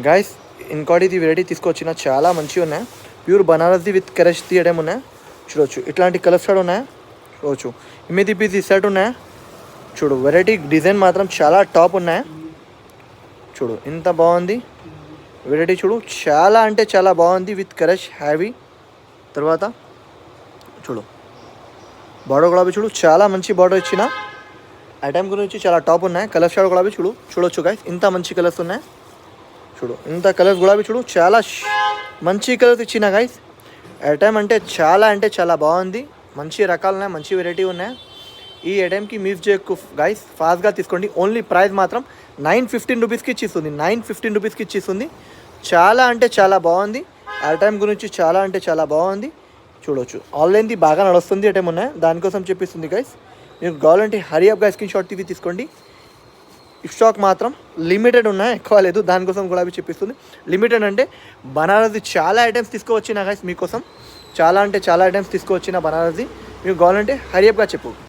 Guys ఇంకోటిది variety తీసుకొచ్చిన చాలా మంచిగా ఉన్నాయి. ప్యూర్ బనారస్ది విత్ కరష్ తీయడం ఉన్నాయి. చూడొచ్చు ఇట్లాంటి కలర్స్ కూడా ఉన్నాయి. చూడొచ్చు ఇమిది పీస్ సెట్ ఉన్నాయి. చూడు వెరైటీ డిజైన్ మాత్రం చాలా టాప్ ఉన్నాయి. చూడు ఇంత బాగుంది వెరైటీ. చూడు చాలా అంటే చాలా బాగుంది విత్ కరష్ హ్యావీ. తర్వాత చూడు బార్డర్ గులాబీ చూడు చాలా మంచి బార్డర్ ఇచ్చిన. ఐటమ్ గురించి చాలా టాప్ ఉన్నాయి. కలర్ షాడ్ గులాబీ చూడొచ్చు గైస్ ఇంత మంచి కలర్స్ ఉన్నాయి. చూడు ఇంత కలర్స్ గులాబీ చూడు చాలా మంచి కలర్స్ ఇచ్చిన గైస్. ఐటమ్ అంటే చాలా బాగుంది. మంచి రకాలు ఉన్నాయి, మంచి వెరైటీ ఉన్నాయి. ఈ ఐటమ్కి మిస్ చేయకు గైస్, ఫాస్ట్గా తీసుకోండి. ఓన్లీ ప్రైస్ మాత్రం 915 రూపీస్కి ఇచ్చిస్తుంది. 915 రూపీస్కి ఇచ్చిస్తుంది. చాలా అంటే చాలా బాగుంది. ఐటమ్ గురించి చాలా అంటే చాలా బాగుంది. చూడొచ్చు ఆన్లైన్ది బాగా నడుస్తుంది. ఐటమ్ ఉన్నాయి దానికోసం చెప్పిస్తుంది గైస్. మీకు కావాలంటే హరియప్గా స్క్రీన్ షాట్ తీసుకోండి. స్టాక్ మాత్రం లిమిటెడ్ ఉన్నాయి, ఎక్కువ లేదు. దానికోసం కూడా అవి చెప్పిస్తుంది. లిమిటెడ్ అంటే బనారస్ది చాలా ఐటమ్స్ తీసుకువచ్చిన గైస్ మీకోసం. చాలా అంటే చాలా ఐటమ్స్ తీసుకువచ్చిన బనారస్ది. మీకు కావాలంటే హరియప్గా చెప్పు.